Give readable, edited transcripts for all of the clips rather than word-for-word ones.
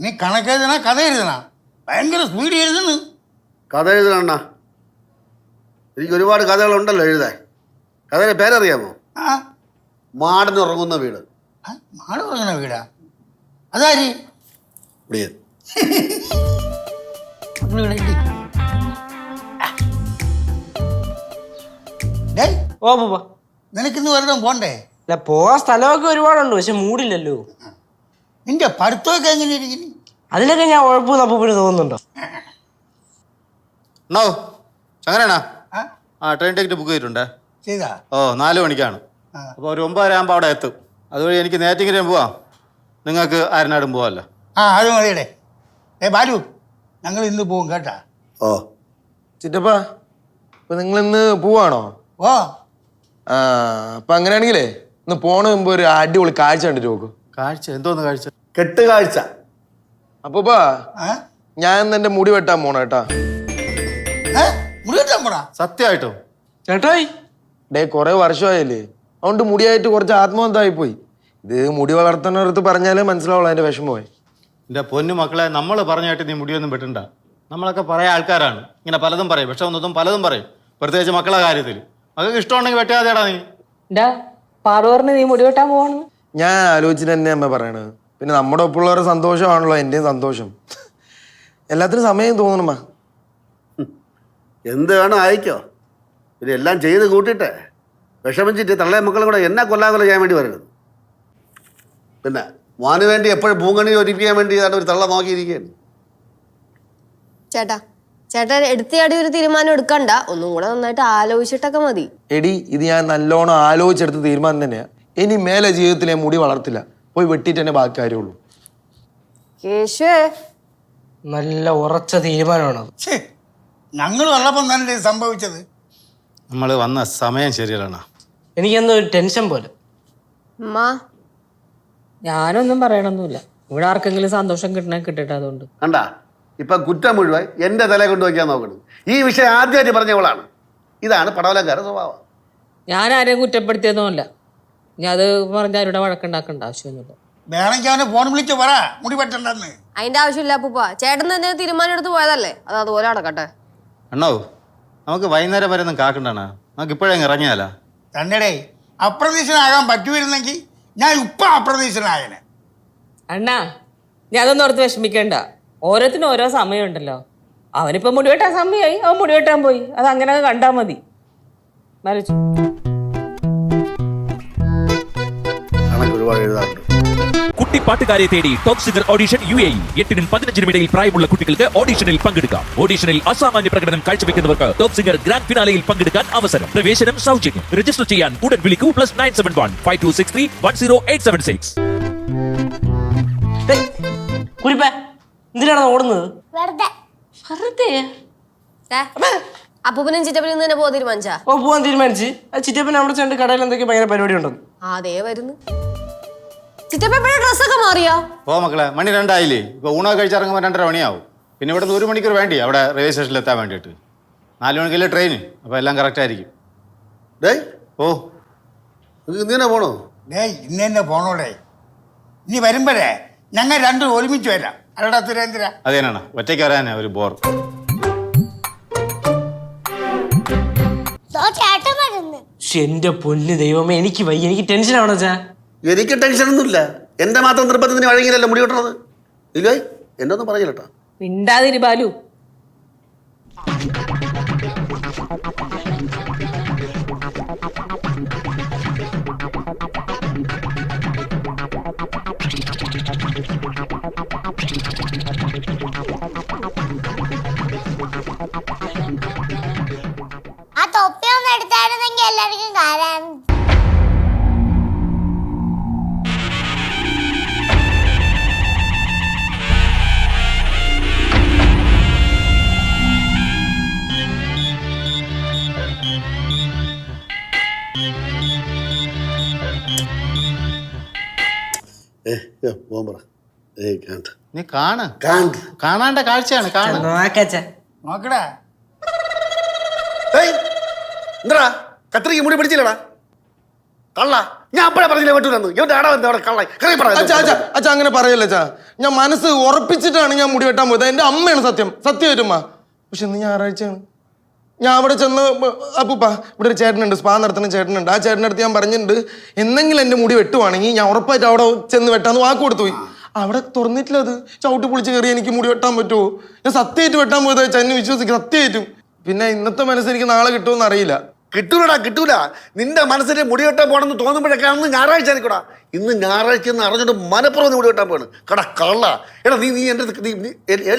നീ കണക്കെഴുതണ കഥ എഴുതണ ഭയങ്കര സ്പീഡ് എഴുതുന്നു. കഥ എഴുതണ എനിക്ക് ഒരുപാട് കഥകളുണ്ടല്ലോ എഴുതാൻ. കഥയുടെ പേരറിയാമോ? ആ മാടന് ഉറങ്ങുന്ന വീട്. മാട് ഉറങ്ങണ വീടാ? അതാരി ഇവിടെയാ. ഓ പൂപ്പ, നിനക്കിന്ന് വരണം പോണ്ടേ? അല്ല പോവാൻ സ്ഥലമൊക്കെ ഒരുപാടുണ്ട്, പക്ഷെ മൂടില്ലല്ലോ. നിന്റെ പഠിത്തമൊക്കെ എങ്ങനെ ഇരിക്കുന്നു? അതിലൊക്കെ ഞാൻ ഉഴപ്പൂന്ന് അപ്പൂപ്പിന് തോന്നുന്നുണ്ടോ? ചങ്ങനാണാ ആ ട്രെയിൻ ടിക്കറ്റ് ബുക്ക് ചെയ്തിട്ടുണ്ടേ. ചെയ്താ? ഓ 4 മണിക്കാണ്. അപ്പോൾ ഒരു 9:30 ആകുമ്പോൾ അവിടെ എത്തും. അതുവഴി എനിക്ക് നേറ്റിങ്ങിനും പോവാം, നിങ്ങൾക്ക് ആരനാടും പോവാമല്ലോ. അത് മതിയടേ. ബാലു, ഞങ്ങൾ ഇന്ന് പോവും കേട്ടാ. ഓ ചിറ്റപ്പ, ഇപ്പൊ നിങ്ങൾ ഇന്ന് പോവാണോ? ഓ ആ, അപ്പൊ അങ്ങനെയാണെങ്കിലേ ഇന്ന് പോണ മുമ്പ് ഒരു അടിപൊളി കാഴ്ച കണ്ടിട്ട് നോക്കൂ. കാഴ്ച എന്തോന്ന് കാഴ്ച? കെട്ടുകാഴ്ച. അപ്പൂപ്പാ, ഞാൻ ഇന്ന് എന്റെ മുടി വെട്ടാൻ പോണ കേട്ടാ. മുടി വെട്ടാൻ പോടാ? സത്യമായിട്ടോ? ചേട്ടായി ഡേ കുറെ വർഷമായില്ലേ, അതുകൊണ്ട് മുടിയായിട്ട് കുറച്ച് ആത്മബന്ധമായി പോയി. ഇത് മുടി വളർത്തുന്നവരടുത്ത് പറഞ്ഞാലേ മനസ്സിലാവുള്ളൂ അതിന്റെ വിഷമമായി. എൻ്റെ പൊന്നു മക്കളെ, നമ്മൾ പറഞ്ഞായിട്ട് നീ മുടിയൊന്നും വെട്ടണ്ട. നമ്മളൊക്കെ പറയാ ആൾക്കാരാണ്, ഇങ്ങനെ പലതും പറയും, പക്ഷെ ഒന്നും പലതും പറയും, പ്രത്യേകിച്ച് മക്കളെ കാര്യത്തിൽ. മക്കൾക്ക് ഇഷ്ടമുണ്ടെങ്കിൽ വെട്ടാതെടാ നീ. പാറുപറിന് നീ മുടി വെട്ടാൻ പോവാണ്? ഞാൻ ആലോചിച്ചിട്ട് തന്നെ അമ്മ പറയണത്. പിന്നെ നമ്മുടെ ഒപ്പമുള്ളവരുടെ സന്തോഷമാണല്ലോ എന്റെയും സന്തോഷം. എല്ലാത്തിനും സമയം തോന്നണമ്മ. എന്ത് വേണം അയക്കോ. ഇതെല്ലാം ചെയ്ത് കൂട്ടിയിട്ട് വിഷമിച്ചിട്ട് തള്ളേ മക്കളും കൂടെ എന്നെ കൊല്ലാകൊല ചെയ്യാൻ വേണ്ടി വരരുത്. പിന്നെ മോന് വേണ്ടി എപ്പോഴും പൂങ്കണി ഒരുപ്പിക്കാൻ വേണ്ടി ഒരു തള്ള നോക്കിയിരിക്കുകയാണ്. ചേട്ടാ ചേട്ടാ എടുത്തിയാടി ഒരു തീരുമാനം എടുക്കണ്ട, ഒന്നും കൂടെ നന്നായിട്ട് ആലോചിച്ചിട്ടൊക്കെ മതി. എടി, ഇത് ഞാൻ നല്ലോണം ആലോചിച്ചെടുത്ത തീരുമാനം തന്നെയാ. ഇനി മേലെ ജീവിതത്തിൽ ഞാൻ മുടി വളർത്തില്ല, പോയി വെട്ടിയിട്ട് തന്നെ ബാക്കി കാര്യമുള്ളൂ. കേശുവേ, നല്ല ഉറച്ച തീരുമാനമാണ്. ഞങ്ങൾ ഉള്ളപ്പം തന്നെ സംഭവിച്ചത്. നമ്മൾ വന്ന സമയം ശരിയല്ലണ. എനിക്കെന്തോ ഒരു ടെൻഷൻ പോലെ. അമ്മാ ഞാനൊന്നും പറയണൊന്നുമില്ല. ഇവിടെ ആർക്കെങ്കിലും സന്തോഷം കിട്ടട്ടെ. അതുകൊണ്ട് കണ്ടാ, ഇപ്പം കുറ്റം മുഴുവൻ എൻ്റെ തലയെ കൊണ്ട് വയ്ക്കാൻ നോക്കണം. ഈ വിഷയം ആദ്യമായിട്ട് പറഞ്ഞവളാണ്. ഇതാണ് പടവലക്കാരുടെ സ്വഭാവം. ഞാൻ ആരെയും കുറ്റപ്പെടുത്തിയതുമല്ല. ഞാൻ അത് പറഞ്ഞാൽ അവരുടെ വഴക്കുണ്ടാക്കേണ്ട ആവശ്യമൊന്നുമില്ല. വേണമെങ്കിൽ അവനെ ഫോൺ വിളിച്ച് പറ മുടി വെട്ടണ്ടെന്ന്. അതിന്റെ ആവശ്യമില്ല അപ്പൂപ്പ, ചേട്ടൻ തന്നെ തീരുമാനം എടുത്ത് പോയതല്ലേ, അത് അതുപോലെ നടക്കട്ടെ. അണ്ണോ, നമുക്ക് വൈകുന്നേരം വരെ ഒന്നും കാക്കണ്ടാണ്, നമുക്ക് ഇപ്പോഴെങ്ങ് ഇറങ്ങിയാലാ. തന്നെടേ, അപ്രതീക്ഷനാകാൻ പറ്റുമായിരുന്നെങ്കിൽ ഞാൻ ഇപ്പം അപ്രതീക്ഷനായനെ. അണ്ണാ, ഞാൻ അതൊന്നും ഓർത്ത് വിഷമിക്കണ്ട. ഓരോത്തിനും ഓരോ സമയമുണ്ടല്ലോ. അവനിപ്പോൾ മുടി വെട്ടാൻ സമയമായി, അവൻ മുടി വെട്ടാൻ പോയി. അത് അങ്ങനെ കണ്ടാൽ മതി. മരിച്ചു ഒരുപാട് എഴുതാറുണ്ട്. കുട്ടിപ്പാട്ടുകാരെ തേടി ടോപ്പ് സിംഗർ ഓഡിഷൻ UAE. 8-നും 15-നും ഇടയിൽ പ്രായമുള്ള കുട്ടികൾക്ക് ഓഡിഷനിൽ പങ്കെടുക്കാം. ഓഡിഷനിൽ അസാമാന്യ പ്രകടനം കാഴ്ചവെക്കുന്നവർക്ക് ടോപ്പ് സിംഗർ ഗ്രാൻഡ് ഫിനാലയിൽ പങ്കെടുക്കാൻ അവസരം. പ്രവേശനം സൗജന്യം. രജിസ്റ്റർ ചെയ്യാൻ ഉടൻ വിളിക്കൂ. +971 5263 10876. കുരിപ്പേ, എന്തിനാണ് ഓടുന്നത്? വെറുതെ അപ്പൂപ്പനും ചിറ്റപ്പനും തന്നെ പോകാൻ തീരുമാനിച്ചാ? ഓ, പോവാൻ തീരുമാനിച്ച്. ചിറ്റപ്പൻ അവിടെ ചെണ്ട് കടയിൽ എന്തൊക്കെ ഭയങ്കര പരിപാടി ഉണ്ടെന്ന്. അതേ വരുന്നു. ചിറ്റപ്പ എപ്പോഴും ഡ്രസ്സൊക്കെ മാറിയോ? ഓ മക്കളെ, മണി 2 ആയില്ലേ. ഇപ്പോൾ ഊണൊക്കെ കഴിച്ചിറങ്ങുമ്പോൾ 2:30 മണിയാവും. പിന്നെ ഇവിടെ 1 മണിക്കൂർ വേണ്ടി അവിടെ റെയിൽവേ സ്റ്റേഷനിൽ എത്താൻ വേണ്ടിയിട്ട്. 4 മണിക്കല്ലേ ട്രെയിൻ, അപ്പോൾ എല്ലാം കറക്റ്റ് ആയിരിക്കും. ഡേയ്, ഓ ഇന്ന് തന്നെ പോണോ? ഡേയ്, ഇന്ന് തന്നെ പോണോടേ. ഇനി വരുമ്പോഴേ ഞങ്ങൾ രണ്ടും ഒരുമിച്ച് വരാം. അല്ലടാ സുരേന്ദ്ര? അതേനാണ്, ഒറ്റയ്ക്ക് വരാനാ ഒരു ബോർ. എന്റെ പൊന്ന് ദൈവമേ, എനിക്ക് വയ്യ, എനിക്ക് ടെൻഷൻ ആവണ ചാ. എനിക്ക് ടെൻഷനൊന്നുമില്ല. എൻ്റെ മാത്രം നിർബന്ധത്തിന് വഴങ്ങിയില്ലല്ലോ മുടി വെട്ടണത്. ഇല്ലേ, എന്നെ ഒന്നും പറഞ്ഞില്ലട്ടോ. മിണ്ടാതിരി ബാലു. ആ തൊപ്പി ഒന്ന് എടുത്തായിരുന്നെങ്കിൽ എല്ലാവർക്കും കാണാൻ. പോകാൻ പറ. നീ കാണ്, കാണ്ട് കാണാണ്ട കാഴ്ചയാണ്. കാണാൻ നോക്കടാ. എന്താ കത്രിക്ക് മുടി പിടിച്ചില്ലടാ? കള്ള ഞാൻ അപ്പഴേ പറഞ്ഞില്ല വെട്ടൂലെന്ന് ഇവന്റെ ആടാ അവിടെ കള്ള അച്ഛാ അച്ഛാ അച്ഛാ അങ്ങനെ പറയല്ല അച്ഛാ. ഞാൻ മനസ്സ് ഉറപ്പിച്ചിട്ടാണ് ഞാൻ മുടി വെട്ടാൻ പോയത്. എൻ്റെ അമ്മയാണ് സത്യമായിട്ടുമ്മ. പക്ഷെ ഇന്ന് ഞായറാഴ്ചയാണ്. ഞാൻ അവിടെ ചെന്ന് അപ്പൂപ്പ ഇവിടെ ഒരു ചേട്ടനുണ്ട്, സ്പാ നടത്തുന്ന ചേട്ടനുണ്ട്. ആ ചേട്ടൻ്റെ അടുത്ത് ഞാൻ പറഞ്ഞിട്ടുണ്ട് എന്തെങ്കിലും എൻ്റെ മുടി വെട്ടുവാണെങ്കിൽ ഞാൻ ഉറപ്പായിട്ട് അവിടെ ചെന്ന് വെട്ടാന്ന് വാക്ക് കൊടുത്തു പോയി. അവിടെ തുറന്നിട്ടില്ല. അത് ചവിട്ടി പൊളിച്ച് കയറി എനിക്ക് മുടി വെട്ടാൻ പറ്റുമോ? ഞാൻ സത്യമായിട്ട് വെട്ടാൻ പോയത് വെച്ചാൽ എന്നെ വിശ്വസിക്കും സത്യമായിട്ടും. പിന്നെ ഇന്നത്തെ മനസ്സ് എനിക്ക് നാളെ കിട്ടുമെന്ന് അറിയില്ല. കിട്ടൂലടാ കിട്ടൂല. നിന്റെ മനസ്സിന് മുടി വെട്ടാൻ പോകണമെന്ന് തോന്നുമ്പോഴൊക്കെ അന്ന് ഞായറാഴ്ച ആയിരിക്കടാ. ഇന്ന് ഞായറാഴ്ച എന്ന് അറിഞ്ഞിട്ട് മനപ്പുറം മുടി വെട്ടാൻ പോകണം. കടാ കള്ള. എടാ നീ എൻ്റെ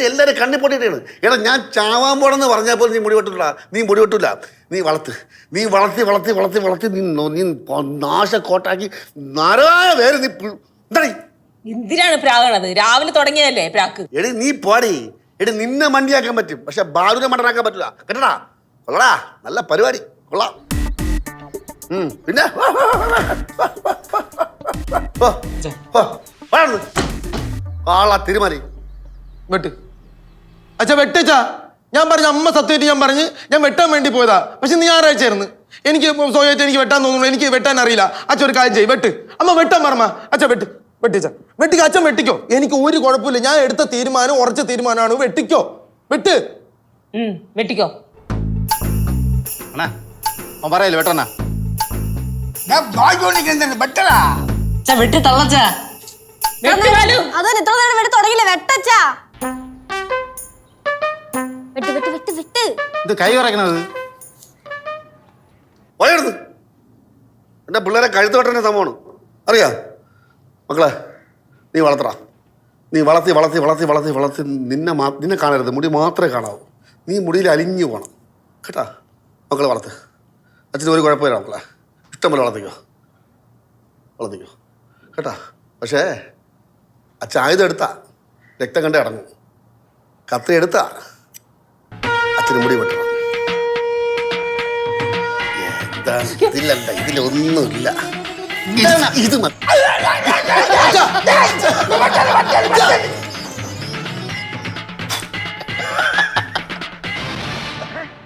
എല്ലാവരും കണ്ണി പൊട്ടിയിട്ടാണ്. എടാ ഞാൻ ചാവാൻ പോണെന്ന് പറഞ്ഞാൽ പോലും നീ മുടി വെട്ടില്ല. നീ മുടി വെട്ടില്ല. നീ വളർത്തി നീ നാശക്കോട്ടാക്കി നാരായ വേറെ നീ എന്താടി എന്തിനാണ് പ്രാകണത്? രാവിലെ തുടങ്ങിയതല്ലേ പ്രാക്ക്. എടി നീ പാടി. എടി നിന്നെ മണ്ടിയാക്കാൻ പറ്റും, പക്ഷെ ബാലുവിനെ മണ്ടനാക്കാൻ പറ്റില്ല. കേട്ടടാ കൊള്ളടാ. നല്ല പരിപാടി കൊള്ളാം. പിന്നെ തിരുമാറി വെട്ട് അച്ഛാ വെട്ടച്ചാ. ഞാൻ പറഞ്ഞ അമ്മ സത്യമായിട്ട് ഞാൻ പറഞ്ഞ് ഞാൻ വെട്ടാൻ വേണ്ടി പോയതാ. പക്ഷെ നീ ഞായറാഴ്ച ആയിരുന്നു. എനിക്ക് സ്വയമായിട്ട് എനിക്ക് വെട്ടാൻ തോന്നുന്നു. എനിക്ക് വെട്ടാൻ അറിയില്ല. അച്ഛൻ ഒരു കാര്യം ചെയ്യും, വെട്ട്. അമ്മ വെട്ടാൻ പറഞ്ഞ അച്ഛാ വെട്ടിച്ചാ വെട്ടിക്കോ. അച്ഛൻ വെട്ടിക്കോ. എനിക്ക് ഒരു കുഴപ്പമില്ല. ഞാൻ എടുത്ത തീരുമാനം ഉറച്ച തീരുമാനമാണ്. വെട്ടിക്കോ. വെട്ട്. വെട്ടിക്കോ. അണ്ണാ അവൻ പറയല്ലേ വെട്ടണ്ണാ. ഞാൻ നോക്കിക്കൊണ്ടിരിക്കുന്നത് ബെറ്ററാ. വെട്ടി തള്ളച്ചാ. അതാണ് ഇത്ര നേരം വെട്ടി തുടങ്ങിയില്ല. വെട്ടച്ചാ. വെട്ട് വെട്ട് വെട്ട് വെട്ട്. ഇത് കൈ പറയണത് വയറുന്നു. എൻ്റെ പിള്ളേരെ കഴുത്ത് വെട്ടേണ്ട സംഭവമാണ് അറിയാ. മക്കളെ നീ വളർത്തറ. നീ വളർത്തി നിന്നെ കാണരുത്. മുടി മാത്രമേ കാണാവൂ. നീ മുടിയിൽ അലിഞ്ഞു പോകണം കേട്ടാ. മക്കളെ വളർത്ത്. അച്ഛന് ഒരു കുഴപ്പമില്ല. മക്കളെ ഇഷ്ടംപോലെ വളർത്തിക്കോ കേട്ടാ. പക്ഷേ അച്ഛൻ ആയുധം എടുത്താ രക്തം കണ്ടേ അടങ്ങും. കത്തി എടുത്താ അച്ഛന് മുടി വെട്ടണം. എന്താണ് ഇതിലല്ല, ഇതിലൊന്നുമില്ല. ഇത് മതി.